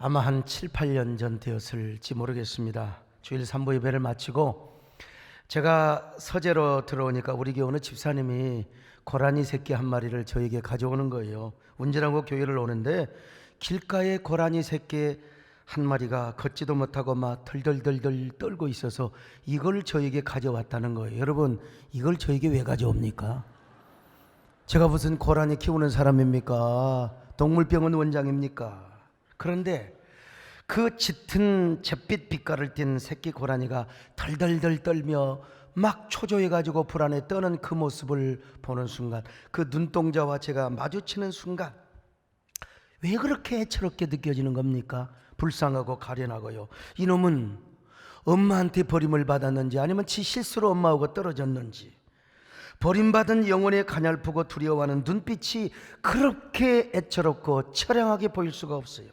아마 한 7, 8년 전 되었을지 모르겠습니다. 주일 산부 예배를 마치고 제가 서재로 들어오니까 우리 교회 어느 집사님이 고라니 새끼 한 마리를 저에게 가져오는 거예요. 운전하고 교회를 오는데 길가에 고라니 새끼 한 마리가 걷지도 못하고 막 덜덜덜덜 떨고 있어서 이걸 저에게 가져왔다는 거예요. 여러분, 이걸 저에게 왜 가져옵니까? 제가 무슨 고라니 키우는 사람입니까? 동물병원 원장입니까? 그런데 그 짙은 잿빛 빛깔을 띤 새끼 고라니가 덜덜덜 떨며 막 초조해가지고 불안에 떠는 그 모습을 보는 순간, 그 눈동자와 제가 마주치는 순간 왜 그렇게 애처롭게 느껴지는 겁니까? 불쌍하고 가련하고요. 이놈은 엄마한테 버림을 받았는지 아니면 지 실수로 엄마하고 떨어졌는지, 버림받은 영혼의 가냘프고 두려워하는 눈빛이 그렇게 애처롭고 처량하게 보일 수가 없어요.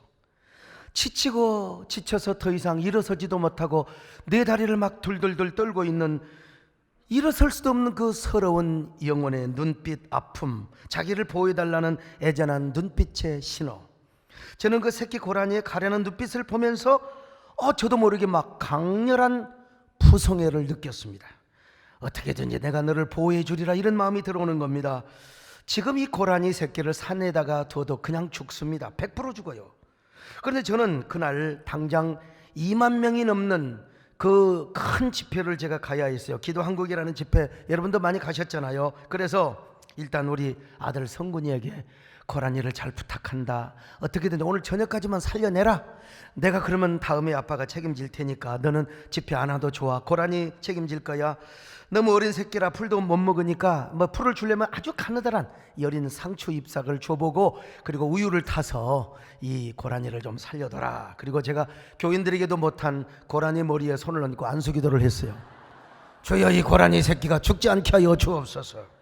지치고 지쳐서 더 이상 일어서지도 못하고 내 다리를 막 둘둘둘 떨고 있는, 일어설 수도 없는 그 서러운 영혼의 눈빛 아픔, 자기를 보호해달라는 애잔한 눈빛의 신호. 저는 그 새끼 고라니의 가련한 눈빛을 보면서 저도 모르게 막 강렬한 부성애를 느꼈습니다. 어떻게든지 내가 너를 보호해 주리라, 이런 마음이 들어오는 겁니다. 지금 이 고라니 새끼를 산에다가 둬도 그냥 죽습니다. 100% 죽어요. 그런데 저는 그날 당장 2만 명이 넘는 그 큰 집회를 제가 가야 했어요. 기도한국이라는 집회, 여러분도 많이 가셨잖아요. 그래서 일단 우리 아들 성군이에게 고라니를 잘 부탁한다, 어떻게든 오늘 저녁까지만 살려내라. 내가 그러면 다음에 아빠가 책임질 테니까 너는 집회 안 와도 좋아. 고라니 책임질 거야. 너무 어린 새끼라 풀도 못 먹으니까 뭐 풀을 주려면 아주 가느다란 여린 상추 잎삭을 줘보고, 그리고 우유를 타서 이 고라니를 좀 살려둬라. 그리고 제가 교인들에게도 못한 고라니 머리에 손을 얹고 안수기도를 했어요. 주여, 이 고라니 새끼가 죽지 않게 하여 주옵소서.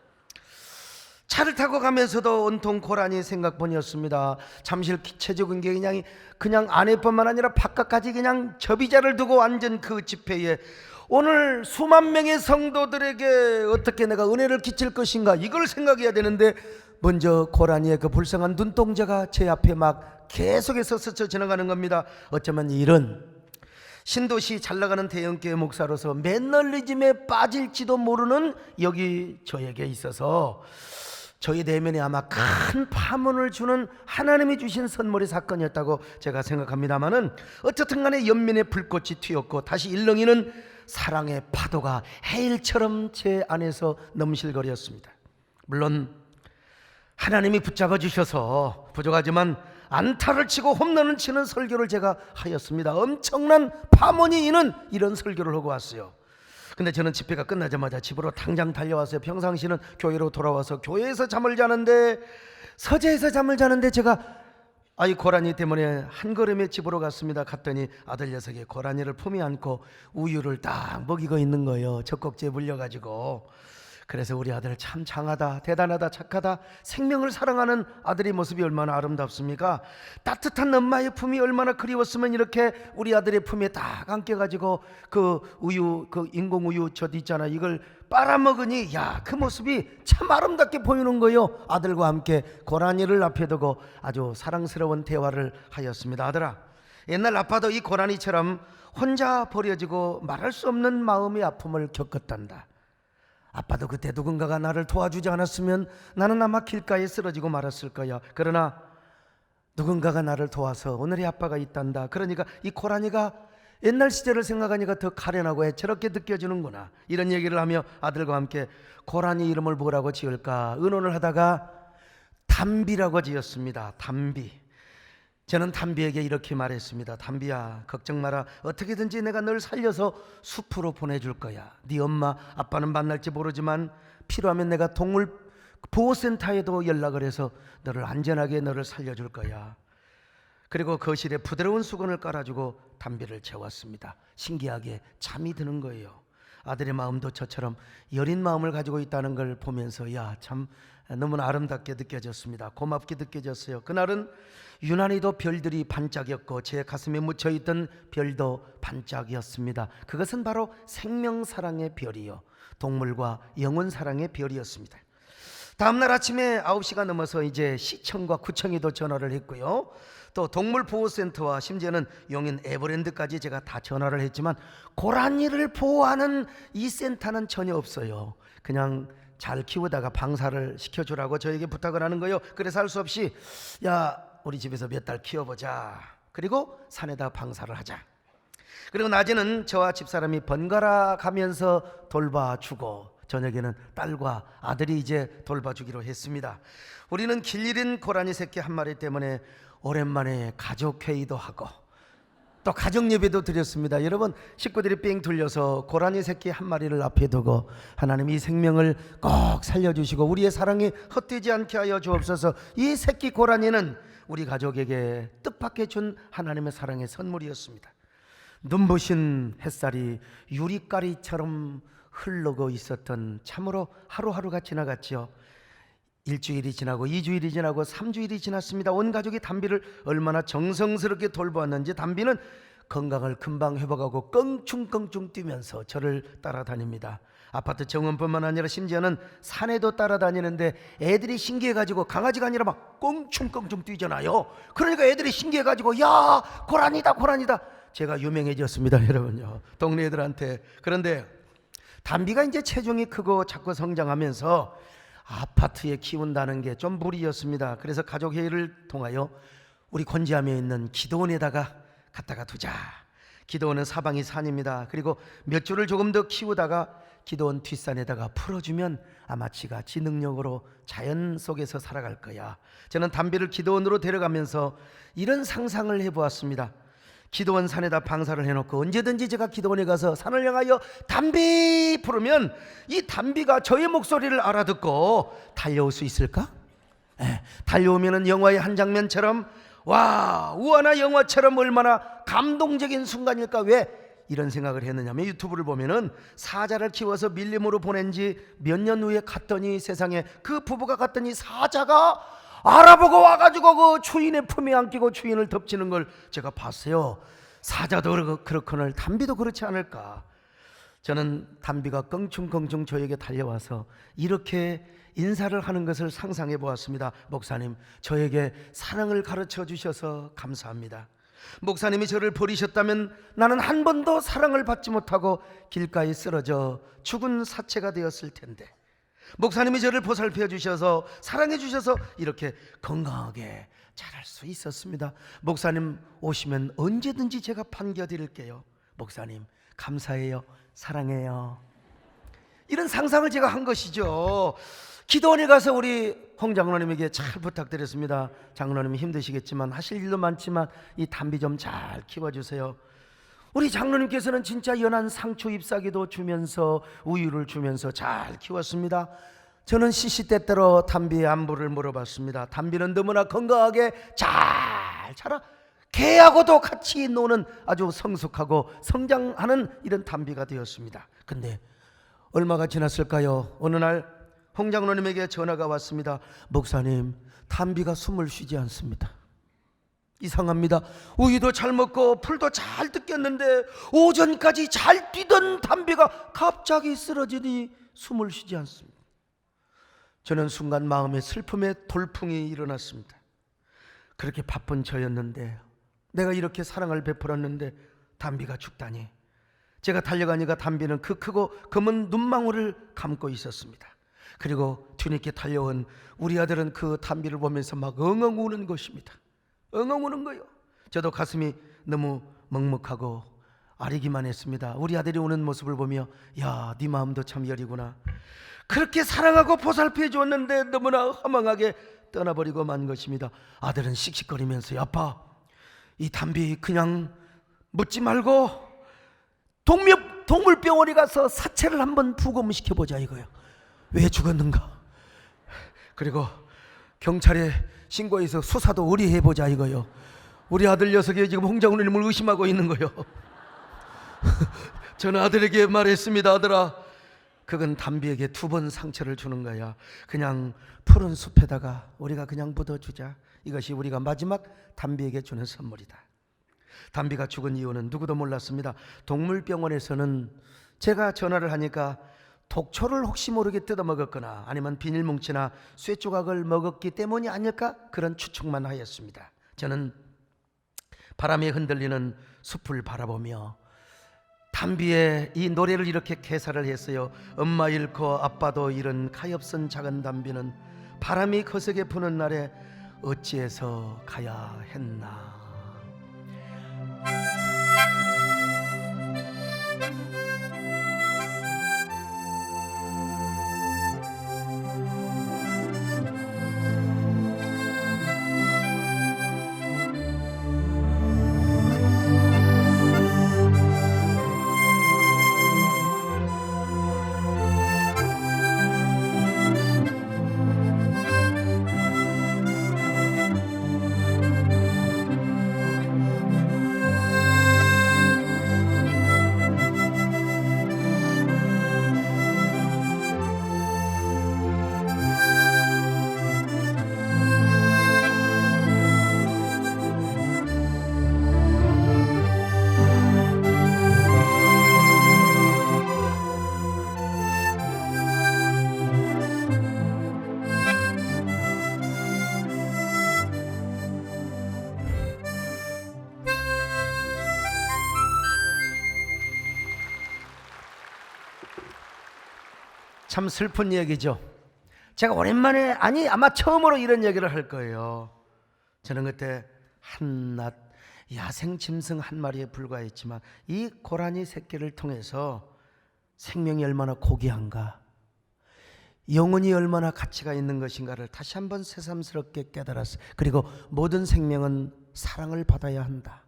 차를 타고 가면서도 온통 고라니 생각뿐이었습니다. 잠실 체조근경이 그냥 안에뿐만 아니라 바깥까지 그냥 접이자를 두고 앉은 그 집회에 오늘 수만 명의 성도들에게 어떻게 내가 은혜를 끼칠 것인가, 이걸 생각해야 되는데 먼저 고라니의 그 불쌍한 눈동자가 제 앞에 막 계속해서 스쳐 지나가는 겁니다. 어쩌면 이런 신도시 잘나가는 대형교회 목사로서 매너리즘에 빠질지도 모르는 여기 저에게 있어서 저희 내면에 아마 큰 파문을 주는 하나님이 주신 선물의 사건이었다고 제가 생각합니다만은, 어쨌든 간에 연민의 불꽃이 튀었고 다시 일렁이는 사랑의 파도가 해일처럼 제 안에서 넘실거렸습니다. 물론 하나님이 붙잡아 주셔서 부족하지만 안타를 치고 홈런을 치는 설교를 제가 하였습니다. 엄청난 파문이 있는 이런 설교를 하고 왔어요. 근데 저는 집회가 끝나자마자 집으로 당장 달려왔어요. 평상시는 교회로 돌아와서 교회에서 잠을 자는데, 서재에서 잠을 자는데 제가 아이 고라니 때문에 한 걸음에 집으로 갔습니다. 갔더니 아들 녀석이 고라니를 품에 안고 우유를 딱 먹이고 있는 거예요. 젖꼭지에 물려가지고. 그래서 우리 아들 참 장하다, 대단하다, 착하다, 생명을 사랑하는 아들의 모습이 얼마나 아름답습니까? 따뜻한 엄마의 품이 얼마나 그리웠으면 이렇게 우리 아들의 품에 딱 안겨가지고 그 우유, 그 인공우유 젖 있잖아, 이걸 빨아먹으니 그 모습이 참 아름답게 보이는 거예요. 아들과 함께 고라니를 앞에 두고 아주 사랑스러운 대화를 하였습니다. 아들아, 옛날 아빠도 이 고라니처럼 혼자 버려지고 말할 수 없는 마음의 아픔을 겪었단다. 아빠도 그때 누군가가 나를 도와주지 않았으면 나는 아마 길가에 쓰러지고 말았을 거야. 그러나 누군가가 나를 도와서 오늘의 아빠가 있단다. 그러니까 이 고라니가 옛날 시절을 생각하니까 더 가련하고 애처롭게 느껴지는구나, 이런 얘기를 하며 아들과 함께 고라니 이름을 뭐라고 지을까 의논을 하다가 담비라고 지었습니다. 담비. 저는 담비에게 이렇게 말했습니다. 담비야, 걱정 마라. 어떻게든지 내가 널 살려서 숲으로 보내줄 거야. 네 엄마 아빠는 만날지 모르지만 필요하면 내가 동물 보호센터에도 연락을 해서 너를 안전하게 너를 살려줄 거야. 그리고 거실에 부드러운 수건을 깔아주고 담비를 재웠습니다. 신기하게 잠이 드는 거예요. 아들의 마음도 저처럼 여린 마음을 가지고 있다는 걸 보면서 참 너무나 아름답게 느껴졌습니다. 고맙게 느껴졌어요. 그날은 유난히도 별들이 반짝였고 제 가슴에 묻혀있던 별도 반짝이었습니다. 그것은 바로 생명사랑의 별이요, 동물과 영혼사랑의 별이었습니다. 다음날 아침에 9시가 넘어서 이제 시청과 구청에도 전화를 했고요, 또 동물보호센터와 심지어는 용인 에버랜드까지 제가 다 전화를 했지만 고라니를 보호하는 이 센터는 전혀 없어요. 그냥 잘 키우다가 방사를 시켜주라고 저에게 부탁을 하는 거예요. 그래서 할 수 없이 야 우리 집에서 몇 달 키워보자. 그리고 산에다 방사를 하자. 그리고 낮에는 저와 집사람이 번갈아 가면서 돌봐주고 저녁에는 딸과 아들이 이제 돌봐주기로 했습니다. 우리는 길 잃은 고라니 새끼 한 마리 때문에 오랜만에 가족회의도 하고 또 가정예배도 드렸습니다. 여러분, 식구들이 삥 둘려서 고라니 새끼 한 마리를 앞에 두고 하나님 이 생명을 꼭 살려주시고 우리의 사랑이 헛되지 않게 하여 주옵소서. 이 새끼 고라니는 우리 가족에게 뜻밖의 준 하나님의 사랑의 선물이었습니다. 눈부신 햇살이 유리가리처럼 흐르고 있었던 참으로 하루하루가 지나갔죠. 일주일이 지나고 2주일이 지나고 3주일이 지났습니다. 온 가족이 담비를 얼마나 정성스럽게 돌보았는지 담비는 건강을 금방 회복하고 껑충껑충 뛰면서 저를 따라다닙니다. 아파트 정원뿐만 아니라 심지어는 산에도 따라다니는데 애들이 신기해가지고 강아지가 아니라 막 껑충껑충 뛰잖아요. 그러니까 애들이 신기해가지고 야 고라니다 고라니다. 제가 유명해졌습니다 여러분요, 동네 애들한테. 그런데 담비가 이제 체중이 크고 자꾸 성장하면서 아파트에 키운다는 게 좀 무리였습니다. 그래서 가족회의를 통하여 우리 곤지암에 있는 기도원에다가 갖다가 두자. 기도원은 사방이 산입니다. 그리고 몇 주를 조금 더 키우다가 기도원 뒷산에다가 풀어주면 아마 지가 지 능력으로 자연 속에서 살아갈 거야. 저는 담비를 기도원으로 데려가면서 이런 상상을 해보았습니다. 기도원 산에다 방사를 해놓고 언제든지 제가 기도원에 가서 산을 향하여 담비 부르면 이 담비가 저의 목소리를 알아듣고 달려올 수 있을까? 달려오면은 영화의 한 장면처럼 와 우화나 영화처럼 얼마나 감동적인 순간일까. 왜 이런 생각을 했느냐면 유튜브를 보면은 사자를 키워서 밀림으로 보낸 지 몇 년 후에 갔더니 세상에 그 부부가 갔더니 사자가 알아보고 와가지고 그 주인의 품에 안기고 주인을 덮치는 걸 제가 봤어요. 사자도 그렇거늘 담비도 그렇지 않을까. 저는 담비가 껑충껑충 저에게 달려와서 이렇게 인사를 하는 것을 상상해 보았습니다. 목사님, 저에게 사랑을 가르쳐 주셔서 감사합니다. 목사님이 저를 버리셨다면 나는 한 번도 사랑을 받지 못하고 길가에 쓰러져 죽은 사체가 되었을 텐데 목사님이 저를 보살펴 주셔서 사랑해 주셔서 이렇게 건강하게 자랄 수 있었습니다. 목사님 오시면 언제든지 제가 반겨드릴게요. 목사님 감사해요. 사랑해요. 이런 상상을 제가 한 것이죠. 기도원에 가서 우리 홍 장로님에게 잘 부탁드렸습니다. 장로님이 힘드시겠지만 하실 일도 많지만 이 담비 좀 잘 키워주세요. 우리 장로님께서는 진짜 연한 상추 잎사귀도 주면서 우유를 주면서 잘 키웠습니다. 저는 시시때때로 담비의 안부를 물어봤습니다. 담비는 너무나 건강하게 잘 자라 개하고도 같이 노는 아주 성숙하고 성장하는 이런 담비가 되었습니다. 근데 얼마가 지났을까요? 어느 날 홍 장로님에게 전화가 왔습니다. 목사님, 담비가 숨을 쉬지 않습니다. 이상합니다. 우유도 잘 먹고 풀도 잘 뜯겼는데 오전까지 잘 뛰던 담비가 갑자기 쓰러지니 숨을 쉬지 않습니다. 저는 순간 마음에 슬픔의 돌풍이 일어났습니다. 그렇게 바쁜 저였는데 내가 이렇게 사랑을 베풀었는데 담비가 죽다니. 제가 달려가니까 담비는 그 크고 검은 눈망울을 감고 있었습니다. 그리고 뒤늦게 달려온 우리 아들은 그 담비를 보면서 막 엉엉 우는 것입니다. 엉엉 우는 거요. 저도 가슴이 너무 먹먹하고 아리기만 했습니다. 우리 아들이 우는 모습을 보며 야, 네 마음도 참 여리구나. 그렇게 사랑하고 보살펴 주었는데 너무나 허망하게 떠나버리고 만 것입니다. 아들은 씩씩거리면서 아빠, 이 담비 그냥 묻지 말고 동물병원에 가서 사체를 한번 부검시켜보자 이거예요. 왜 죽었는가. 그리고 경찰에 신고해서 수사도 의뢰해보자 이거요. 우리 아들 녀석이 지금 홍 장로님을 의심하고 있는 거요. 저는 아들에게 말했습니다. 아들아, 그건 담비에게 2번 상처를 주는 거야. 그냥 푸른 숲에다가 우리가 그냥 묻어주자. 이것이 우리가 마지막 담비에게 주는 선물이다. 담비가 죽은 이유는 누구도 몰랐습니다. 동물병원에서는 제가 전화를 하니까 독초를 혹시 모르게 뜯어먹었거나 아니면 비닐뭉치나 쇠조각을 먹었기 때문이 아닐까 그런 추측만 하였습니다. 저는 바람에 흔들리는 숲을 바라보며 담비에 이 노래를 이렇게 개사를 했어요. 엄마 잃고 아빠도 잃은 가엾은 작은 담비는 바람이 거세게 부는 날에 어찌해서 가야 했나. 참 슬픈 얘기죠. 제가 오랜만에, 아니 아마 처음으로 이런 얘기를 할 거예요. 저는 그때 한낱 야생 짐승 한 마리에 불과했지만 이 고라니 새끼를 통해서 생명이 얼마나 고귀한가, 영혼이 얼마나 가치가 있는 것인가를 다시 한번 새삼스럽게 깨달았어요. 그리고 모든 생명은 사랑을 받아야 한다.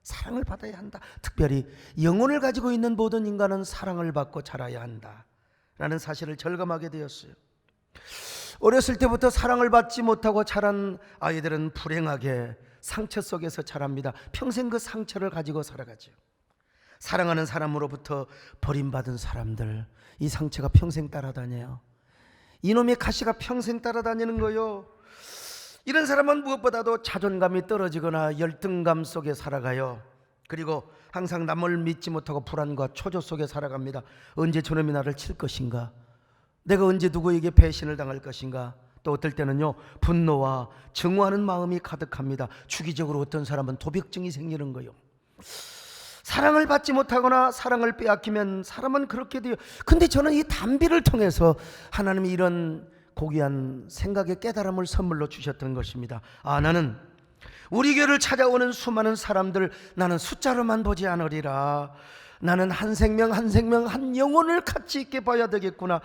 사랑을 받아야 한다. 특별히 영혼을 가지고 있는 모든 인간은 사랑을 받고 자라야 한다 라는 사실을 절감하게 되었어요. 어렸을 때부터 사랑을 받지 못하고 자란 아이들은 불행하게 상처 속에서 자랍니다. 평생 그 상처를 가지고 살아가죠. 사랑하는 사람으로부터 버림받은 사람들, 이 상처가 평생 따라다녀요. 이놈의 가시가 평생 따라다니는 거요. 이런 사람은 무엇보다도 자존감이 떨어지거나 열등감 속에 살아가요. 그리고 항상 남을 믿지 못하고 불안과 초조 속에 살아갑니다. 언제 저놈이 나를 칠 것인가, 내가 언제 누구에게 배신을 당할 것인가. 또 어떨 때는요, 분노와 증오하는 마음이 가득합니다. 주기적으로 어떤 사람은 도벽증이 생기는 거예요. 사랑을 받지 못하거나 사랑을 빼앗기면 사람은 그렇게 돼요. 근데 저는 이 담비를 통해서 하나님이 이런 고귀한 생각의 깨달음을 선물로 주셨던 것입니다. 나는 우리 교회를 찾아오는 수많은 사람들, 나는 숫자로만 보지 않으리라. 나는 한 생명 한 생명 한 영혼을 가치 있게 봐야 되겠구나.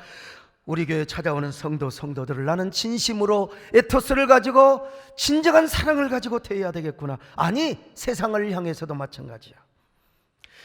우리 교회에 찾아오는 성도들을 나는 진심으로 에토스를 가지고 진정한 사랑을 가지고 대해야 되겠구나. 아니, 세상을 향해서도 마찬가지야.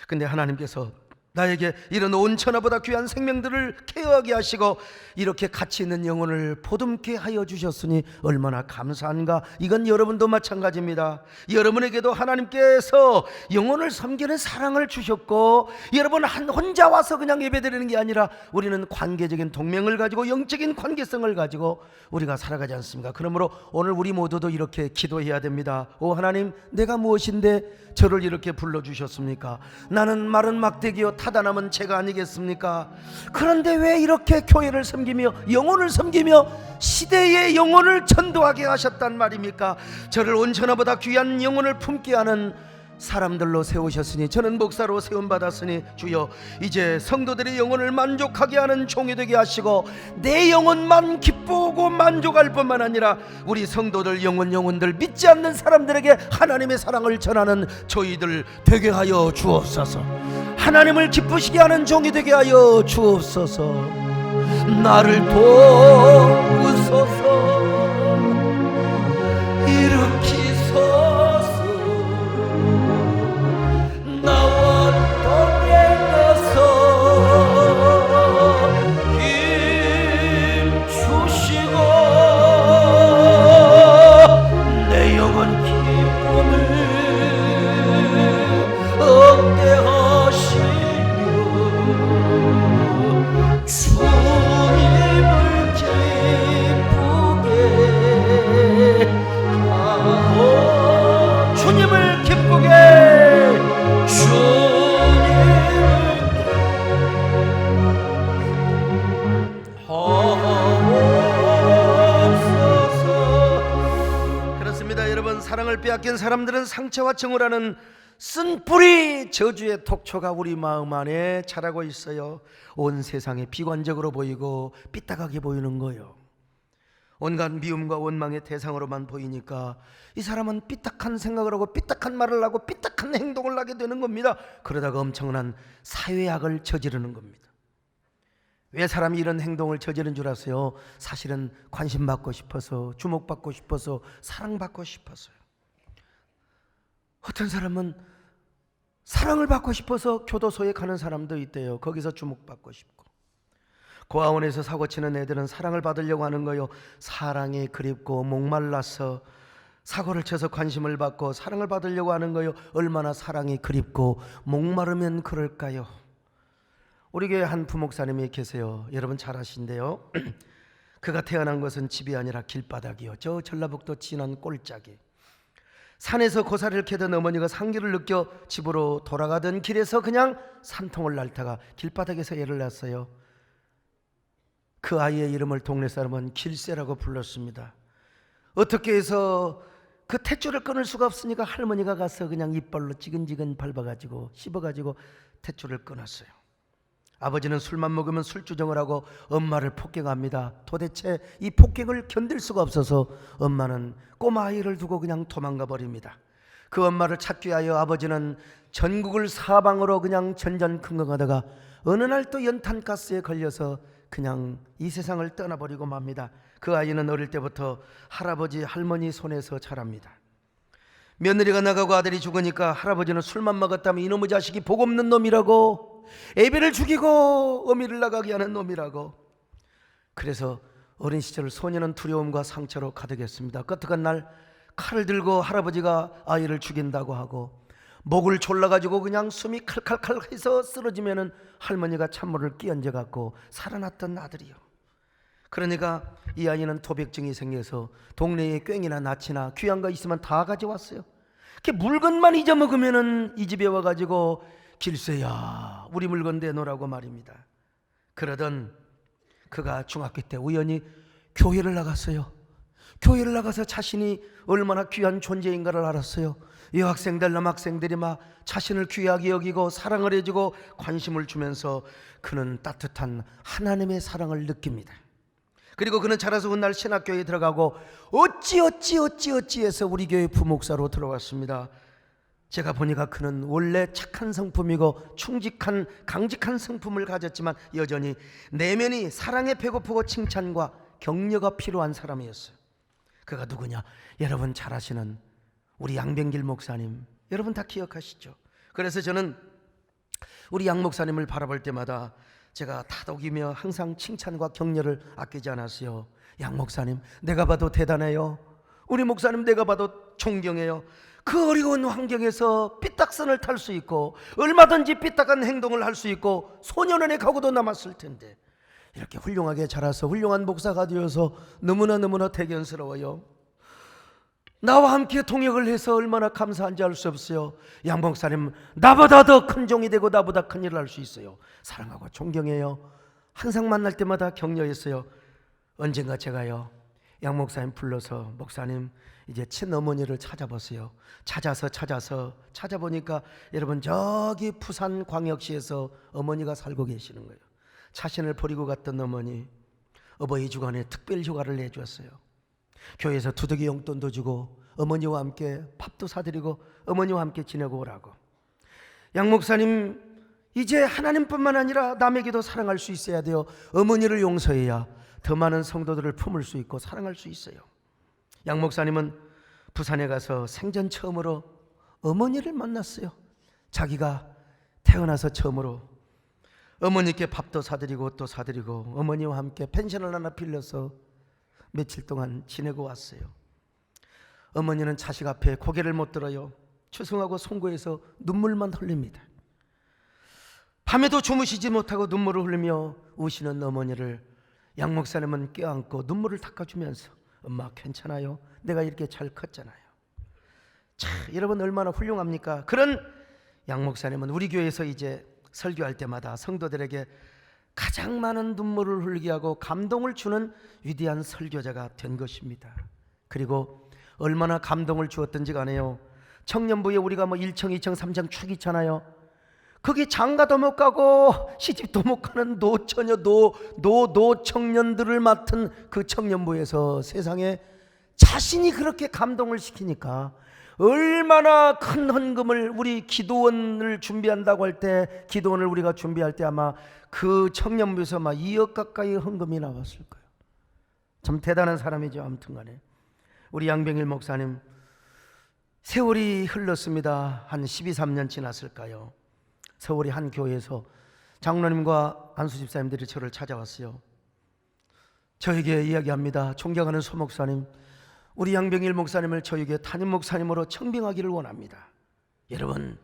근데 하나님께서 나에게 이런 온 천하보다 귀한 생명들을 케어하게 하시고 이렇게 가치 있는 영혼을 보듬게 하여 주셨으니 얼마나 감사한가. 이건 여러분도 마찬가지입니다. 여러분에게도 하나님께서 영혼을 섬기는 사랑을 주셨고, 여러분 혼자 와서 그냥 예배드리는 게 아니라 우리는 관계적인 동맹을 가지고 영적인 관계성을 가지고 우리가 살아가지 않습니까? 그러므로 오늘 우리 모두도 이렇게 기도해야 됩니다. 오 하나님, 내가 무엇인데 저를 이렇게 불러주셨습니까? 나는 마른 막대기요 타다남은 제가 아니겠습니까? 그런데 왜 이렇게 교회를 섬기며 영혼을 섬기며 시대의 영혼을 전도하게 하셨단 말입니까? 저를 온천하보다 귀한 영혼을 품게 하는 사람들로 세우셨으니, 저는 목사로 세움받았으니 주여 이제 성도들의 영혼을 만족하게 하는 종이 되게 하시고 내 영혼만 기쁘고 만족할 뿐만 아니라 우리 성도들 영혼들 믿지 않는 사람들에게 하나님의 사랑을 전하는 저희들 되게 하여 주옵소서. 하나님을 기쁘시게 하는 종이 되게 하여 주옵소서. 나를 도우소서. 일으키소서. 나와 동행하소. 힘 주시고 내 영혼 기쁨을 얻게 하시며 주님을 기쁘게 빼앗긴 사람들은 상처와 증오라는 쓴뿌리 저주의 독초가 우리 마음 안에 자라고 있어요. 온 세상에 비관적으로 보이고 삐딱하게 보이는 거예요. 온갖 미움과 원망의 대상으로만 보이니까 이 사람은 삐딱한 생각을 하고 삐딱한 말을 하고 삐딱한 행동을 하게 되는 겁니다. 그러다가 엄청난 사회악을 저지르는 겁니다. 왜 사람이 이런 행동을 저지른 줄 아세요? 사실은 관심받고 싶어서, 주목받고 싶어서, 사랑받고 싶어서요. 어떤 사람은 사랑을 받고 싶어서 교도소에 가는 사람도 있대요. 거기서 주목받고 싶고. 고아원에서 사고치는 애들은 사랑을 받으려고 하는 거요. 사랑이 그립고 목말라서 사고를 쳐서 관심을 받고 사랑을 받으려고 하는 거요. 얼마나 사랑이 그립고 목마르면 그럴까요? 우리 교회 한 부목사님이 계세요. 여러분 잘 아신대요. 그가 태어난 것은 집이 아니라 길바닥이요. 저 전라북도 진안 꼴짝이. 산에서 고사리를 캐던 어머니가 상기를 느껴 집으로 돌아가던 길에서 그냥 산통을 앓다가 길바닥에서 애를 낳았어요. 그 아이의 이름을 동네 사람은 길새라고 불렀습니다. 어떻게 해서 그 탯줄을 끊을 수가 없으니까 할머니가 가서 그냥 이빨로 지근지근 밟아가지고 씹어가지고 탯줄을 끊었어요. 아버지는 술만 먹으면 술주정을 하고 엄마를 폭행합니다. 도대체 이 폭행을 견딜 수가 없어서 엄마는 꼬마 아이를 두고 그냥 도망가 버립니다. 그 엄마를 찾기 위하여 아버지는 전국을 사방으로 그냥 전전긍긍하다가 어느 날 또 연탄가스에 걸려서 그냥 이 세상을 떠나버리고 맙니다. 그 아이는 어릴 때부터 할아버지 할머니 손에서 자랍니다. 며느리가 나가고 아들이 죽으니까 할아버지는 술만 먹었다면 이놈의 자식이 복 없는 놈이라고, 애비를 죽이고 어미를 나가게 하는 놈이라고. 그래서 어린 시절 소년은 두려움과 상처로 가득했습니다. 끄떡한 날 칼을 들고 할아버지가 아이를 죽인다고 하고 목을 졸라가지고 그냥 숨이 칼칼칼 해서 쓰러지면은 할머니가 찬물을 끼얹어 갖고 살아났던 아들이요. 그러니까 이 아이는 도백증이 생겨서 동네에 꽹이나 낫이나 귀한 거 있으면 다 가져왔어요. 이렇게 물건만 잊어먹으면은 이 집에 와가지고 길새야 우리 물건 내놓으라고 말입니다. 그러던 그가 중학교 때 우연히 교회를 나갔어요. 교회를 나가서 자신이 얼마나 귀한 존재인가를 알았어요. 여학생들 남학생들이 막 자신을 귀하게 여기고 사랑을 해주고 관심을 주면서 그는 따뜻한 하나님의 사랑을 느낍니다. 그리고 그는 자라서 훗날 신학교에 들어가고 어찌해서 우리 교회 부목사로 들어왔습니다. 제가 보니까 그는 원래 착한 성품이고 충직한 강직한 성품을 가졌지만 여전히 내면이 사랑에 배고프고 칭찬과 격려가 필요한 사람이었어요. 그가 누구냐? 여러분 잘 아시는 우리 양병길 목사님, 여러분 다 기억하시죠? 그래서 저는 우리 양 목사님을 바라볼 때마다 제가 다독이며 항상 칭찬과 격려를 아끼지 않았어요. 양 목사님 내가 봐도 대단해요. 우리 목사님 내가 봐도 존경해요. 그 어려운 환경에서 삐딱선을 탈 수 있고 얼마든지 삐딱한 행동을 할 수 있고 소년원에 가고도 남았을 텐데 이렇게 훌륭하게 자라서 훌륭한 목사가 되어서 너무나 대견스러워요. 나와 함께 통역을 해서 얼마나 감사한지 알 수 없어요. 양 목사님 나보다 더 큰 종이 되고 나보다 큰 일을 할 수 있어요. 사랑하고 존경해요. 항상 만날 때마다 격려했어요. 언젠가 제가요 양 목사님 불러서 목사님 이제 친어머니를 찾아보세요. 찾아보니까 여러분 저기 부산광역시에서 어머니가 살고 계시는 거예요. 자신을 버리고 갔던 어머니 어버이 주간에 특별 휴가를 내주었어요. 교회에서 두둑이 용돈도 주고 어머니와 함께 밥도 사드리고 어머니와 함께 지내고 오라고. 양 목사님 이제 하나님뿐만 아니라 남에게도 사랑할 수 있어야 돼요. 어머니를 용서해야 더 많은 성도들을 품을 수 있고 사랑할 수 있어요. 양 목사님은 부산에 가서 생전 처음으로 어머니를 만났어요. 자기가 태어나서 처음으로 어머니께 밥도 사드리고 옷도 사드리고 어머니와 함께 펜션을 하나 빌려서 며칠 동안 지내고 왔어요. 어머니는 자식 앞에 고개를 못 들어요. 추승하고 송구해서 눈물만 흘립니다. 밤에도 주무시지 못하고 눈물을 흘리며 우시는 어머니를 양 목사님은 껴안고 눈물을 닦아주면서 엄마 괜찮아요? 내가 이렇게 잘 컸잖아요. 참 여러분 얼마나 훌륭합니까? 그런 양 목사님은 우리 교회에서 이제 설교할 때마다 성도들에게 가장 많은 눈물을 흘리게 하고 감동을 주는 위대한 설교자가 된 것입니다. 그리고 얼마나 감동을 주었던지 간에요. 청년부에 우리가 뭐 1청, 2청, 3청 축 있잖아요. 거기 장가도 못 가고 시집도 못 가는 노처녀, 노청년들을 맡은 그 청년부에서 세상에 자신이 그렇게 감동을 시키니까 얼마나 큰 헌금을, 우리 기도원을 준비한다고 할 때, 기도원을 우리가 준비할 때 아마 그 청년부에서 막 2억 가까이 헌금이 나왔을 거예요. 참 대단한 사람이죠. 아무튼 간에 우리 양병일 목사님, 세월이 흘렀습니다. 한 12, 13년 지났을까요? 서울의 한 교회에서 장로님과 안수 집사님들이 저를 찾아왔어요. 저에게 이야기합니다. 존경하는 소 목사님, 우리 양병일 목사님을 저에게 담임 목사님으로 청빙하기를 원합니다. 여러분,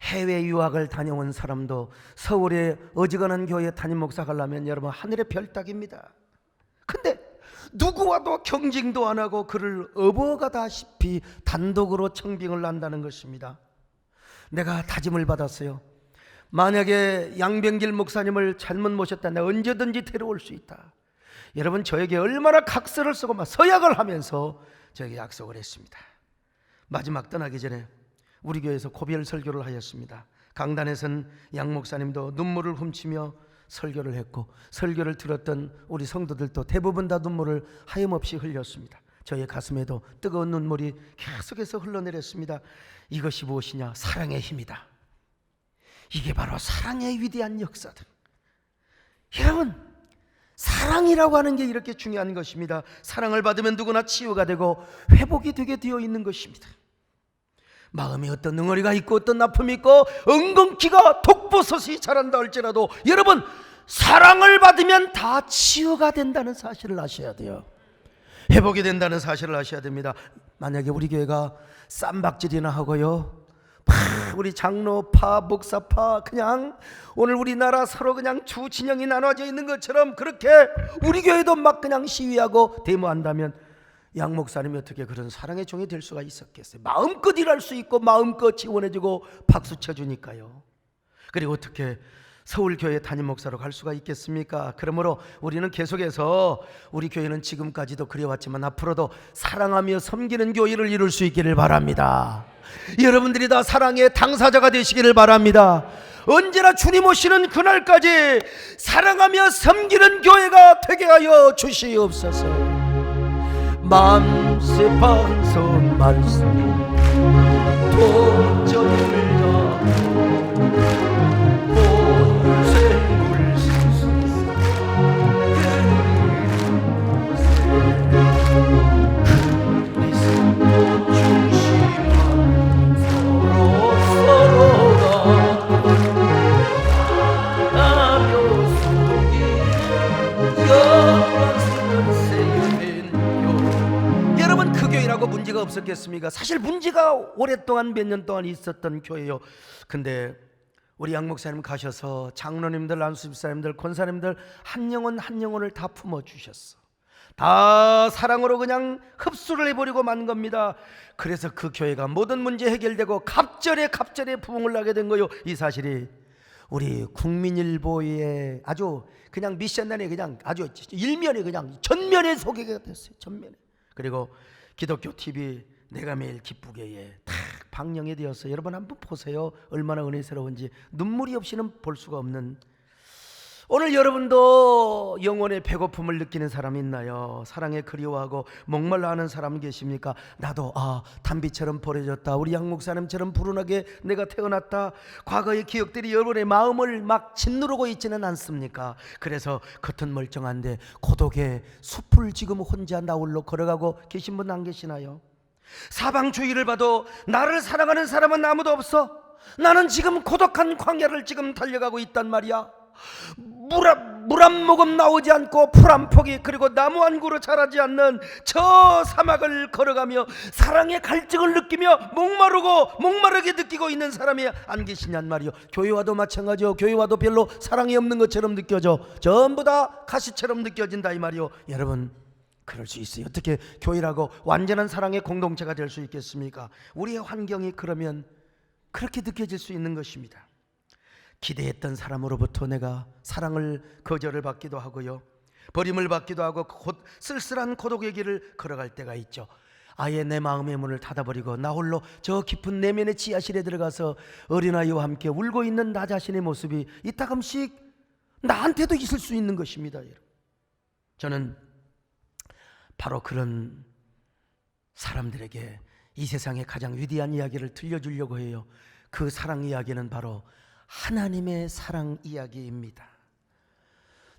해외 유학을 다녀온 사람도 서울의 어지간한 교회 담임 목사가 하려면 여러분 하늘의 별 따기입니다. 근데 누구와도 경쟁도 안 하고 그를 업어가다시피 단독으로 청빙을 한다는 것입니다. 내가 다짐을 받았어요. 만약에 양병길 목사님을 잘못 모셨다, 내가 언제든지 데려올 수 있다. 여러분, 저에게 얼마나 각서를 쓰고 막 서약을 하면서 저에게 약속을 했습니다. 마지막 떠나기 전에 우리 교회에서 고별 설교를 하였습니다. 강단에선 양 목사님도 눈물을 훔치며 설교를 했고, 설교를 들었던 우리 성도들도 대부분 다 눈물을 하염없이 흘렸습니다. 저의 가슴에도 뜨거운 눈물이 계속해서 흘러내렸습니다. 이것이 무엇이냐? 사랑의 힘이다. 이게 바로 사랑의 위대한 역사들. 여러분, 사랑이라고 하는 게 이렇게 중요한 것입니다. 사랑을 받으면 누구나 치유가 되고 회복이 되게 되어 있는 것입니다. 마음에 어떤 응어리가 있고 어떤 아픔이 있고 엉겅퀴가 독버섯이 자란다 할지라도 여러분, 사랑을 받으면 다 치유가 된다는 사실을 아셔야 돼요. 회복이 된다는 사실을 아셔야 됩니다. 만약에 우리 교회가 쌈박질이나 하고요, 우리 장로파, 목사파, 그냥 오늘 우리나라 서로 그냥 주 진영이 나눠져 있는 것처럼 그렇게 우리 교회도 막 그냥 시위하고 데모한다면 양 목사님이 어떻게 그런 사랑의 종이 될 수가 있었겠어요? 마음껏 일할 수 있고 마음껏 지원해주고 박수 쳐주니까요. 그리고 어떻게 서울교회 담임 목사로 갈 수가 있겠습니까? 그러므로 우리는 계속해서, 우리 교회는 지금까지도 그래왔지만 앞으로도 사랑하며 섬기는 교회를 이룰 수 있기를 바랍니다. 여러분들이 다 사랑의 당사자가 되시기를 바랍니다. 언제나 주님 오시는 그날까지 사랑하며 섬기는 교회가 되게 하여 주시옵소서. 만세 반성 말씀 도전을 문제가 없었겠습니까? 사실 문제가 오랫동안 몇 년 동안 있었던 교회요. 근데 우리 양 목사님 가셔서 장로님들, 안수집사님들, 권사님들 한 영혼 한 영혼을 다 품어주셨어. 다 사랑으로 그냥 흡수를 해버리고 만 겁니다. 그래서 그 교회가 모든 문제 해결되고 갑절에 부흥을 하게 된 거요. 이 사실이 우리 국민일보의 아주 그냥 미션단에 그냥 아주 일면에 그냥 전면에 소개가 됐어요. 전면에. 그리고 기독교 TV 내가 매일 기쁘게에 다 방영이 되었어요. 여러분 한번 보세요. 얼마나 은혜스러운지. 눈물이 없이는 볼 수가 없는. 오늘 여러분도 영혼의 배고픔을 느끼는 사람 있나요? 사랑에 그리워하고 목말라 하는 사람 계십니까? 나도 단비처럼 버려졌다, 우리 양 목사님처럼 불운하게 내가 태어났다. 과거의 기억들이 여러분의 마음을 막 짓누르고 있지는 않습니까? 그래서 겉은 멀쩡한데 고독의 숲을 지금 혼자 나홀로 걸어가고 계신 분 안 계시나요? 사방 주위를 봐도 나를 사랑하는 사람은 아무도 없어. 나는 지금 고독한 광야를 지금 달려가고 있단 말이야. 물 한 모금 나오지 않고 풀 한 포기, 그리고 나무 한 그루 자라지 않는 저 사막을 걸어가며 사랑의 갈증을 느끼며 목마르게 느끼고 있는 사람이 안 계시냔 말이요. 교회와도 마찬가지요. 교회와도 별로 사랑이 없는 것처럼 느껴져. 전부 다 가시처럼 느껴진다 이 말이요. 여러분, 그럴 수 있어요. 어떻게 교회라고 완전한 사랑의 공동체가 될 수 있겠습니까? 우리의 환경이 그러면 그렇게 느껴질 수 있는 것입니다. 기대했던 사람으로부터 내가 사랑을 거절을 받기도 하고요, 버림을 받기도 하고 쓸쓸한 고독의 길을 걸어갈 때가 있죠. 아예 내 마음의 문을 닫아버리고 나 홀로 저 깊은 내면의 지하실에 들어가서 어린아이와 함께 울고 있는 나 자신의 모습이 이따금씩 나한테도 있을 수 있는 것입니다. 여러분, 저는 바로 그런 사람들에게 이 세상의 가장 위대한 이야기를 들려주려고 해요. 그 사랑 이야기는 바로 하나님의 사랑 이야기입니다.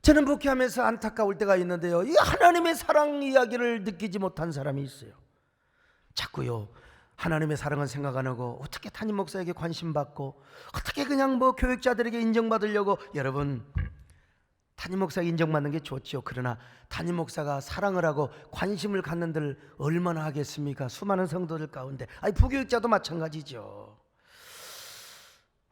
저는 목회하면서 안타까울 때가 있는데요, 이 하나님의 사랑 이야기를 느끼지 못한 사람이 있어요. 자꾸요, 하나님의 사랑은 생각 안 하고 어떻게 담임 목사에게 관심 받고 어떻게 그냥 교육자들에게 인정받으려고. 여러분, 담임 목사에게 인정받는 게 좋죠. 그러나 담임 목사가 사랑을 하고 관심을 갖는들 얼마나 하겠습니까? 수많은 성도들 가운데. 부교육자도 마찬가지죠.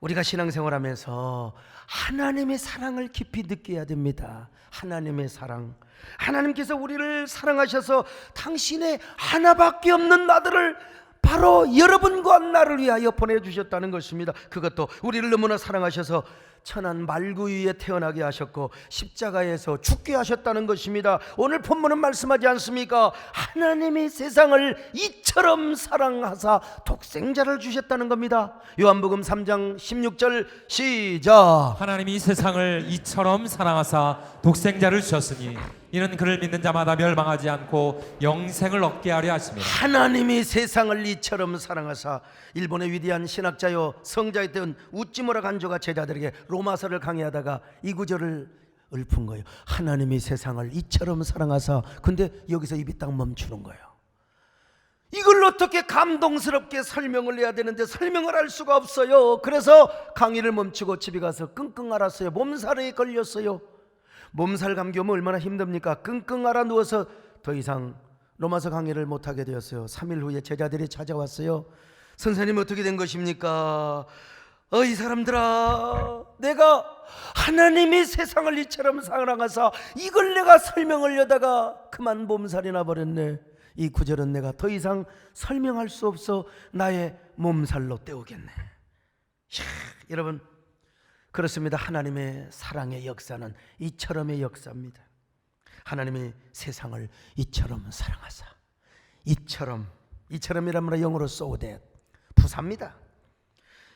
우리가 신앙생활하면서 하나님의 사랑을 깊이 느껴야 됩니다. 하나님의 사랑, 하나님께서 우리를 사랑하셔서 당신의 하나밖에 없는 아들을 바로 여러분과 나를 위하여 보내주셨다는 것입니다. 그것도 우리를 너무나 사랑하셔서 천한 말구 위에 태어나게 하셨고 십자가에서 죽게 하셨다는 것입니다. 오늘 본문은 말씀하지 않습니까? 하나님이 세상을 이처럼 사랑하사 독생자를 주셨다는 겁니다. 요한복음 3장 16절 시작. 하나님이 세상을 이처럼 사랑하사 독생자를 주셨으니 이는 그를 믿는 자마다 멸망하지 않고 영생을 얻게 하려 하심이라. 하나님이 세상을 이처럼 사랑하사. 일본의 위대한 신학자요 성자였던 우찌무라 간조가 제자들에게 로마서를 강의하다가 이 구절을 읊은 거예요. 하나님이 세상을 이처럼 사랑하사. 근데 여기서 입이 딱 멈추는 거예요. 이걸 어떻게 감동스럽게 설명을 해야 되는데 설명을 할 수가 없어요. 그래서 강의를 멈추고 집에 가서 끙끙 앓았어요. 몸살에 걸렸어요. 몸살 감기 오면 얼마나 힘듭니까? 끙끙 앓아 누워서 더 이상 로마서 강의를 못하게 되었어요. 3일 후에 제자들이 찾아왔어요. 선생님, 어떻게 된 것입니까? 이 사람들아, 내가 하나님이 세상을 이처럼 사랑하사 이걸 내가 설명을 하다가 그만 몸살이 나버렸네. 이 구절은 내가 더 이상 설명할 수 없어 나의 몸살로 때우겠네. 여러분, 그렇습니다. 하나님의 사랑의 역사는 이처럼의 역사입니다. 하나님이 세상을 이처럼 사랑하사. 이처럼이라면 영어로 so that 부사입니다.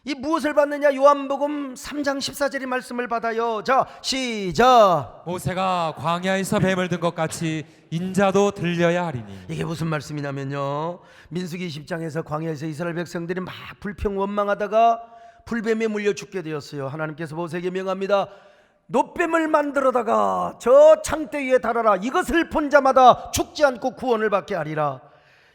이 무엇을 받느냐? 요한복음 3장 14절의 말씀을 받아요. 자, 시작. 모세가 광야에서 뱀을 든 것 같이 인자도 들려야 하리니. 이게 무슨 말씀이냐면요, 민수기 20장에서 광야에서 이스라엘 백성들이 막 불평 원망하다가 불뱀에 물려 죽게 되었어요. 하나님께서 모세에게 명합니다. 놋뱀을 만들어다가 저 창대 위에 달아라. 이것을 본 자마다 죽지 않고 구원을 받게 하리라.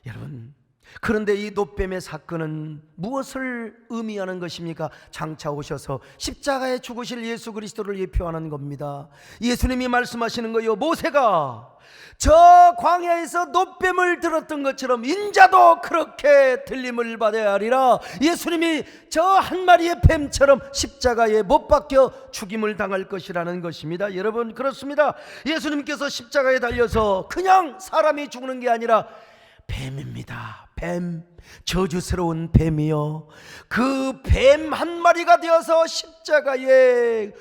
여러분, 그런데 이 놋뱀의 사건은 무엇을 의미하는 것입니까? 장차 오셔서 십자가에 죽으실 예수 그리스도를 예표하는 겁니다. 예수님이 말씀하시는 거예요. 모세가 저 광야에서 놋뱀을 들었던 것처럼 인자도 그렇게 들림을 받아야 하리라. 예수님이 저 한 마리의 뱀처럼 십자가에 못 박혀 죽임을 당할 것이라는 것입니다. 여러분, 그렇습니다. 예수님께서 십자가에 달려서 그냥 사람이 죽는 게 아니라 뱀입니다. 뱀, 저주스러운 뱀이요, 그 뱀 한 마리가 되어서 십자가에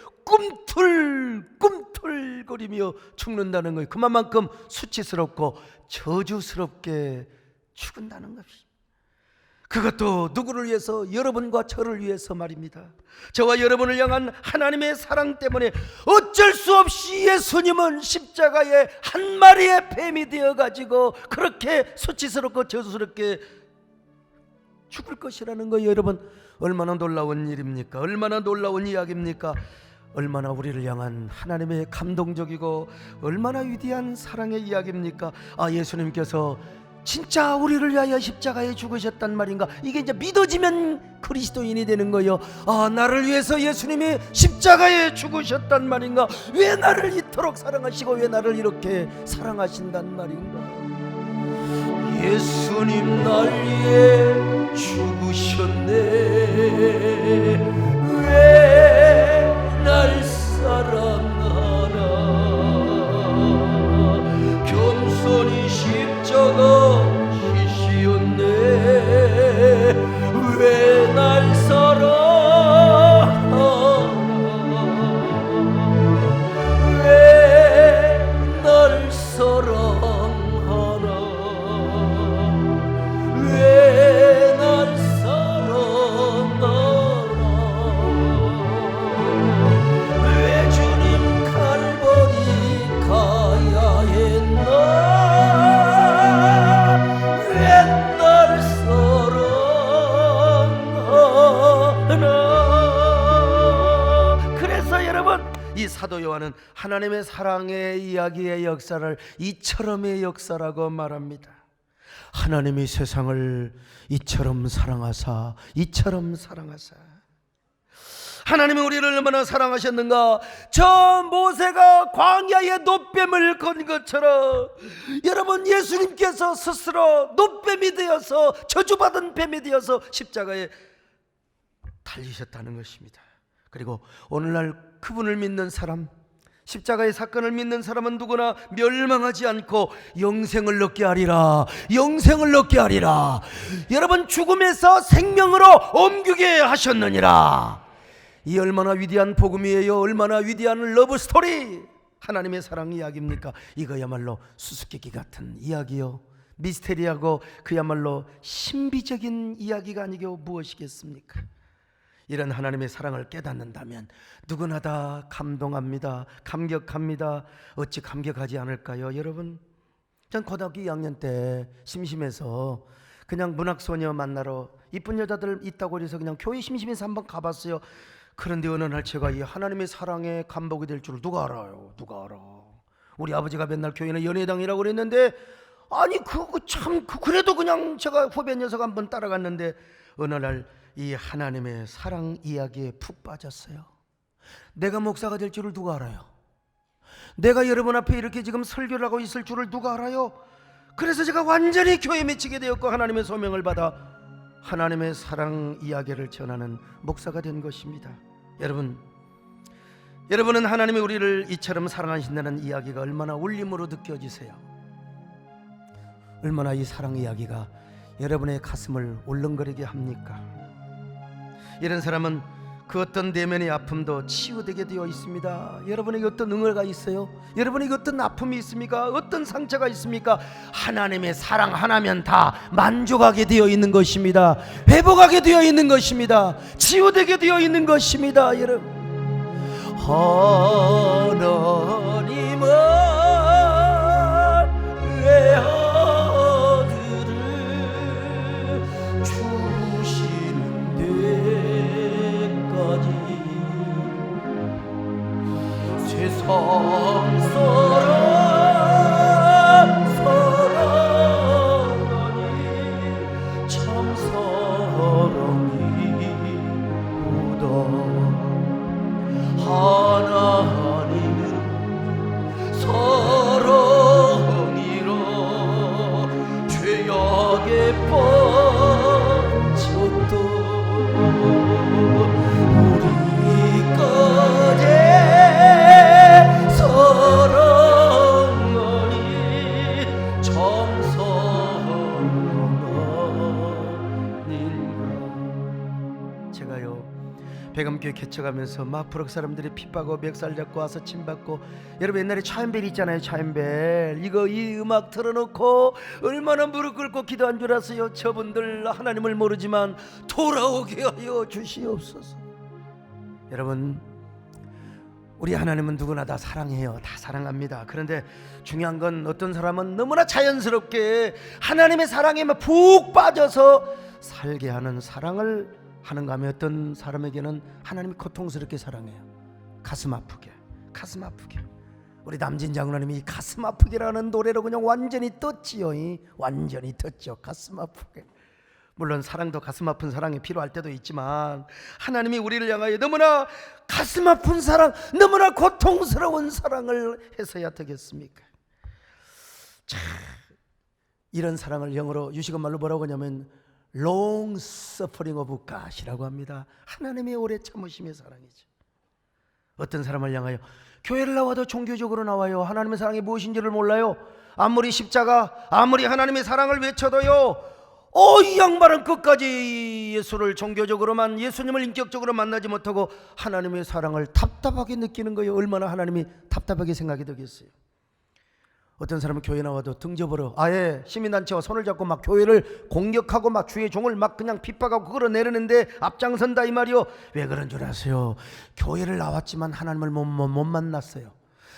꿈틀거리며 죽는다는 거예요. 그만큼 수치스럽고 저주스럽게 죽은다는 것입니다. 그것도 누구를 위해서? 여러분과 저를 위해서 말입니다. 저와 여러분을 향한 하나님의 사랑 때문에 어쩔 수 없이 예수님은 십자가에 한 마리의 뱀이 되어가지고 그렇게 수치스럽고 저주스럽게 죽을 것이라는 거예요. 여러분, 얼마나 놀라운 일입니까? 얼마나 놀라운 이야기입니까? 얼마나 우리를 향한 하나님의 감동적이고 얼마나 위대한 사랑의 이야기입니까? 예수님께서 진짜 우리를 위하여 십자가에 죽으셨단 말인가? 이게 이제 믿어지면 그리스도인이 되는 거예요. 나를 위해서 예수님이 십자가에 죽으셨단 말인가? 왜 나를 이토록 사랑하시고 왜 나를 이렇게 사랑하신단 말인가? 예수님 날 위해 죽으셨네. 왜 날 사랑하나? 겸손히 십자가 지시었네. 왜 날 사랑하나? 왜 날 사랑하나? 사도 요한은 하나님의 사랑의 이야기의 역사를 이처럼의 역사라고 말합니다. 하나님이 세상을 이처럼 사랑하사, 이처럼 사랑하사. 하나님이 우리를 얼마나 사랑하셨는가. 저 모세가 광야에 놋뱀을 건 것처럼 여러분, 예수님께서 스스로 놋뱀이 되어서, 저주받은 뱀이 되어서 십자가에 달리셨다는 것입니다. 그리고 오늘날 그분을 믿는 사람, 십자가의 사건을 믿는 사람은 누구나 멸망하지 않고 영생을 얻게 하리라, 영생을 얻게 하리라. 여러분, 죽음에서 생명으로 옮기게 하셨느니라. 이 얼마나 위대한 복음이에요. 얼마나 위대한 러브 스토리, 하나님의 사랑 이야기입니까? 이거야말로 수수께끼 같은 이야기요, 미스테리하고 그야말로 신비적인 이야기가 아니고 무엇이겠습니까? 이런 하나님의 사랑을 깨닫는다면 누구나 다 감동합니다. 감격합니다. 어찌 감격하지 않을까요? 여러분, 전 고등학교 2학년 때 심심해서 그냥 문학소녀 만나러 이쁜 여자들 있다고 해서 그냥 교회 심심해서 한번 가봤어요. 그런데 어느 날 제가 이 하나님의 사랑에 감복이 될 줄을 누가 알아요? 누가 알아? 우리 아버지가 맨날 교회는 연회당이라고 그랬는데, 아니 그래도 그냥 제가 후배 녀석 한번 따라갔는데 어느 날 이 하나님의 사랑 이야기에 푹 빠졌어요. 내가 목사가 될 줄을 누가 알아요? 내가 여러분 앞에 이렇게 지금 설교를 하고 있을 줄을 누가 알아요? 그래서 제가 완전히 교회에 미치게 되었고 하나님의 소명을 받아 하나님의 사랑 이야기를 전하는 목사가 된 것입니다. 여러분은 하나님이 우리를 이처럼 사랑하신다는 이야기가 얼마나 울림으로 느껴지세요? 얼마나 이 사랑 이야기가 여러분의 가슴을 울렁거리게 합니까? 이런 사람은 그 어떤 내면의 아픔도 치유되게 되어 있습니다. 여러분에게 어떤 응어가 있어요? 여러분에게 어떤 아픔이 있습니까? 어떤 상처가 있습니까? 하나님의 사랑 하나면 다 만족하게 되어 있는 것입니다. 회복하게 되어 있는 것입니다. 치유되게 되어 있는 것입니다. 여러분, 하나님은 내 아들을 주시는 데까지 세상 사랑 사랑하니 참 사랑이로다. 하나님은 사랑이라 죄악에 빠졌던 우리까지 사랑하니 참 사랑아닌가. 제가요, 백암교회 개척하면서 막 부록 사람들이 핍박하고 멱살 잡고 와서 침받고, 여러분 옛날에 차인벨 있잖아요. 차인벨 이 음악 틀어놓고 얼마나 무릎 꿇고 기도한 줄 아세요? 저분들 하나님을 모르지만 돌아오게 하여 주시옵소서. 여러분, 우리 하나님은 누구나 다 사랑해요. 다 사랑합니다. 그런데 중요한 건 어떤 사람은 너무나 자연스럽게 하나님의 사랑에 푹 빠져서 살게 하는 사랑을 하는가 하면 어떤 사람에게는 하나님이 고통스럽게 사랑해요. 가슴 아프게, 가슴 아프게. 우리 남진 장로님이 가슴 아프게라는 노래로 그냥 완전히 떴지요. 완전히 떴죠. 가슴 아프게. 물론 사랑도 가슴 아픈 사랑이 필요할 때도 있지만 하나님이 우리를 향하여 너무나 가슴 아픈 사랑, 너무나 고통스러운 사랑을 해서야 되겠습니까? 자, 이런 사랑을 영어로 유식은 말로 뭐라고 하냐면 long suffering of God이라고 합니다. 하나님의 오래 참으심의 사랑이죠. 어떤 사람을 향하여 교회를 나와도 종교적으로 나와요. 하나님의 사랑이 무엇인지를 몰라요. 아무리 십자가, 아무리 하나님의 사랑을 외쳐도요, 이 양반은 끝까지 예수를 종교적으로만, 예수님을 인격적으로 만나지 못하고 하나님의 사랑을 답답하게 느끼는 거예요. 얼마나 하나님이 답답하게 생각이 되겠어요. 어떤 사람은 교회 나와도 등접으로 아예 시민단체와 손을 잡고 막 교회를 공격하고 막 주의 종을 막 그냥 핍박하고 끌어내리는데 앞장선다 이 말이요. 왜 그런 줄 아세요? 교회를 나왔지만 하나님을 못 만났어요.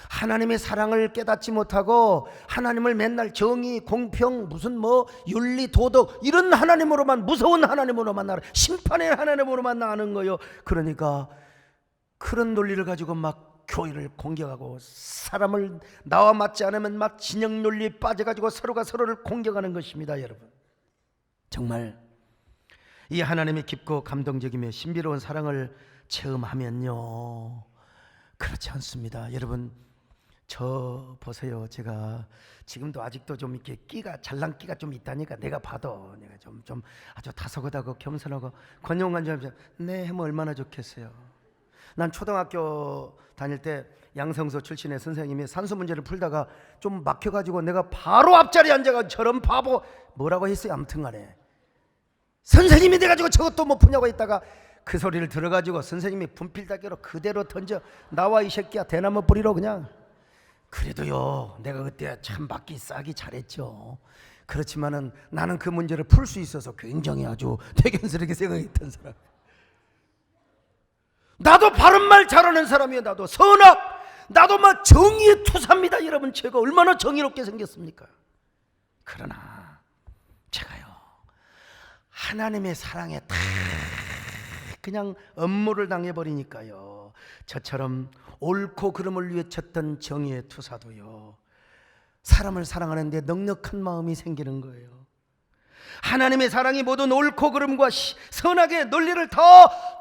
하나님의 사랑을 깨닫지 못하고 하나님을 맨날 정의, 공평, 무슨 윤리, 도덕 이런 하나님으로만, 무서운 하나님으로만 알아, 심판의 하나님으로만 아는 거예요. 그러니까 그런 논리를 가지고 막 교회를 공격하고 사람을 나와 맞지 않으면 막 진영 논리에 빠져가지고 서로가 서로를 공격하는 것입니다. 여러분, 정말 이 하나님의 깊고 감동적이며 신비로운 사랑을 체험하면요, 그렇지 않습니다. 여러분, 저 보세요. 제가 지금도 아직도 좀 이렇게 잘난 끼가 좀 있다니까. 내가 봐도 내가 좀 아주 다소곳하고 겸손하고 권용관 좀 네 하면 얼마나 좋겠어요. 난 초등학교 다닐 때 양성소 출신의 선생님이 산수 문제를 풀다가 좀 막혀가지고 내가 바로 앞자리에 앉아가 저런 바보 뭐라고 했어요. 아무튼 간에 선생님이 돼가지고 저것도 못 푸냐고 했다가 그 소리를 들어가지고 선생님이 분필다개로 그대로 던져 나와 이 새끼야 대나무 뿌리로 그냥. 그래도요 내가 그때 참 맞기 싸기 잘했죠. 그렇지만은 나는 그 문제를 풀 수 있어서 굉장히 아주 대견스럽게 생각했던 사람. 나도 바른말 잘하는 사람이에요. 나도 선악, 나도 막 정의의 투사입니다. 여러분, 제가 얼마나 정의롭게 생겼습니까? 그러나 제가요 하나님의 사랑에 다 그냥 업무를 당해버리니까요, 저처럼 옳고 그름을 위해 쳤던 정의의 투사도요 사람을 사랑하는데 넉넉한 마음이 생기는 거예요. 하나님의 사랑이 모든 옳고 그름과 선악의 논리를 다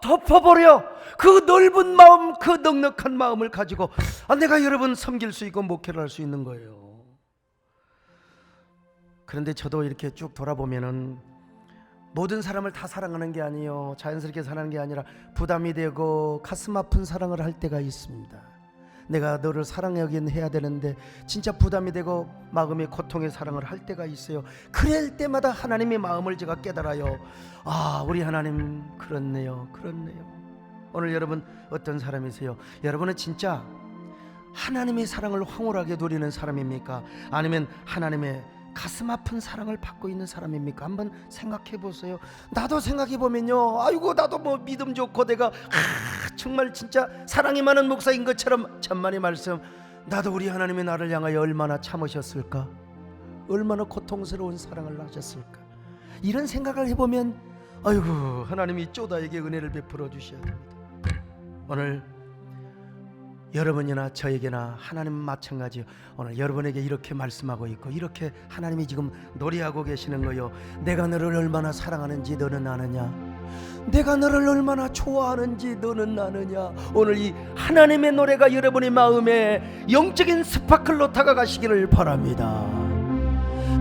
덮어버려 그 넓은 마음, 그 넉넉한 마음을 가지고 내가 여러분 섬길 수 있고 목회를 할 수 있는 거예요. 그런데 저도 이렇게 쭉 돌아보면은 모든 사람을 다 사랑하는 게 아니에요. 자연스럽게 사랑하는 게 아니라 부담이 되고 가슴 아픈 사랑을 할 때가 있습니다. 내가 너를 사랑하긴 해야 되는데 진짜 부담이 되고 마음의 고통의 사랑을 할 때가 있어요. 그럴 때마다 하나님의 마음을 제가 깨달아요. 아, 우리 하나님 그렇네요. 오늘 여러분 어떤 사람이세요? 여러분은 진짜 하나님의 사랑을 황홀하게 누리는 사람입니까? 아니면 하나님의 가슴 아픈 사랑을 받고 있는 사람입니까? 한번 생각해 보세요. 나도 생각해 보면요, 아이고 나도 뭐 믿음 좋고 내가 정말 진짜 사랑이 많은 목사인 것처럼 천만의 말씀, 나도 우리 하나님이 나를 향하여 얼마나 참으셨을까, 얼마나 고통스러운 사랑을 하셨을까, 이런 생각을 해보면 아이고 하나님이 쪼다에게 은혜를 베풀어 주셔야 됩니다. 오늘 여러분이나 저에게나 하나님 마찬가지요. 오늘 여러분에게 이렇게 말씀하고 있고 이렇게 하나님이 지금 노래하고 계시는 거요. 내가 너를 얼마나 사랑하는지 너는 아느냐, 내가 너를 얼마나 좋아하는지 너는 아느냐. 오늘 이 하나님의 노래가 여러분의 마음에 영적인 스파클로 다가가시기를 바랍니다.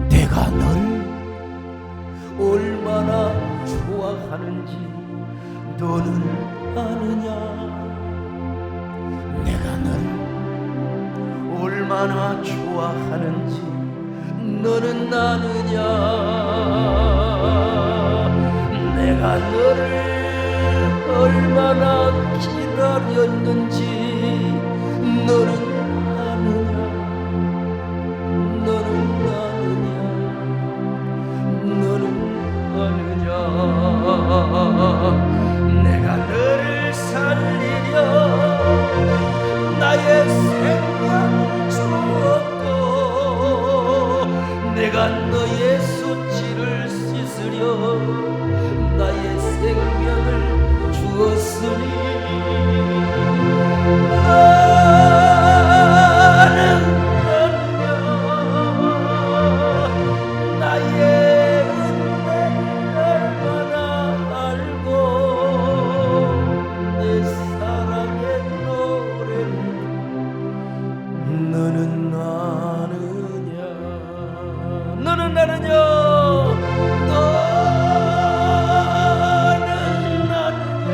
내가 너를 얼마나 좋아하는지 너는 아느냐, 내가 너를 얼마나 좋아하는지 너는 아느냐, 내가 너를 얼마나 기다렸는지 너는 아느냐, 너는 아느냐, 내가 너를 살리려 나의 생명을 주었고 내가 너의 수치를 씻으려 나의 생명을 주었으니 나의 은혜를 얼마나 알고 내 사랑의 노래를 너는 아느냐, 너는 아느냐, 너는 아느냐,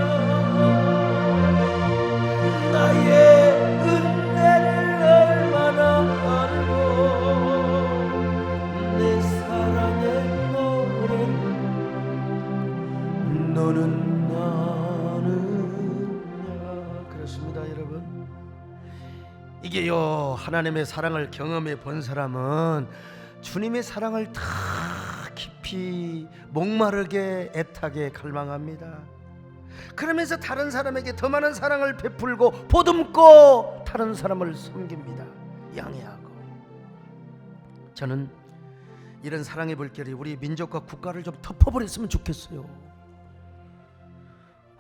나의 은혜를 얼마나 알고 내 사랑의 노래를 너는 아느냐. 그렇습니다, 여러분. 이게요, 하나님의 사랑을 경험해 본 사람은 주님의 사랑을 다 깊이 목마르게 애타게 갈망합니다. 그러면서 다른 사람에게 더 많은 사랑을 베풀고 보듬고 다른 사람을 섬깁니다. 양해하고. 저는 이런 사랑의 물결이 우리 민족과 국가를 좀 덮어버렸으면 좋겠어요.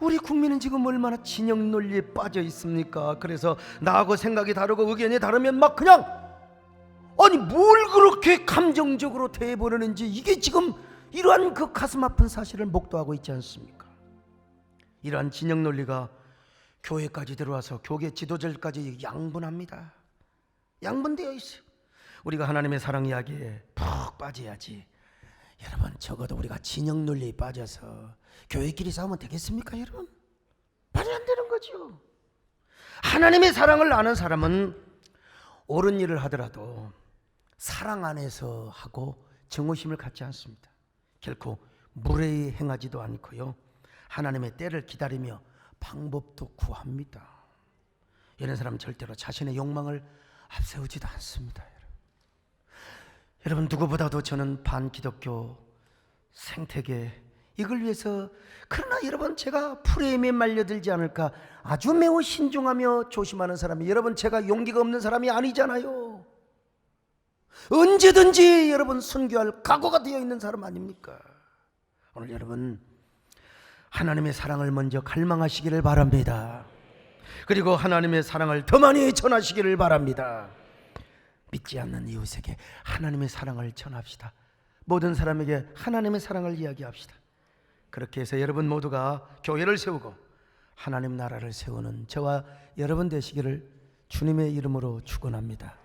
우리 국민은 지금 얼마나 진영 논리에 빠져 있습니까? 그래서 나하고 생각이 다르고 의견이 다르면 막 그냥 아니 뭘 그렇게 감정적으로 대해버리는지, 이게 지금 이러한 그 가슴 아픈 사실을 목도하고 있지 않습니까? 이러한 진영 논리가 교회까지 들어와서 교계 지도자들까지 양분합니다. 양분되어 있어요. 우리가 하나님의 사랑 이야기에 푹 빠져야지. 여러분, 적어도 우리가 진영 논리에 빠져서 교회끼리 싸우면 되겠습니까, 여러분? 말이 안 되는 거죠. 하나님의 사랑을 아는 사람은 옳은 일을 하더라도 사랑 안에서 하고 정오심을 갖지 않습니다. 결코 무례히 행하지도 않고요, 하나님의 때를 기다리며 방법도 구합니다. 이런 사람은 절대로 자신의 욕망을 앞세우지도 않습니다. 여러분, 누구보다도 저는 반기독교 생태계 이걸 위해서, 그러나 여러분, 제가 프레임에 말려들지 않을까 아주 매우 신중하며 조심하는 사람이, 여러분, 제가 용기가 없는 사람이 아니잖아요. 언제든지 여러분 순교할 각오가 되어 있는 사람 아닙니까? 오늘 여러분, 하나님의 사랑을 먼저 갈망하시기를 바랍니다. 그리고 하나님의 사랑을 더 많이 전하시기를 바랍니다. 믿지 않는 이웃에게 하나님의 사랑을 전합시다. 모든 사람에게 하나님의 사랑을 이야기합시다. 그렇게 해서 여러분 모두가 교회를 세우고 하나님 나라를 세우는 저와 여러분 되시기를 주님의 이름으로 축원합니다.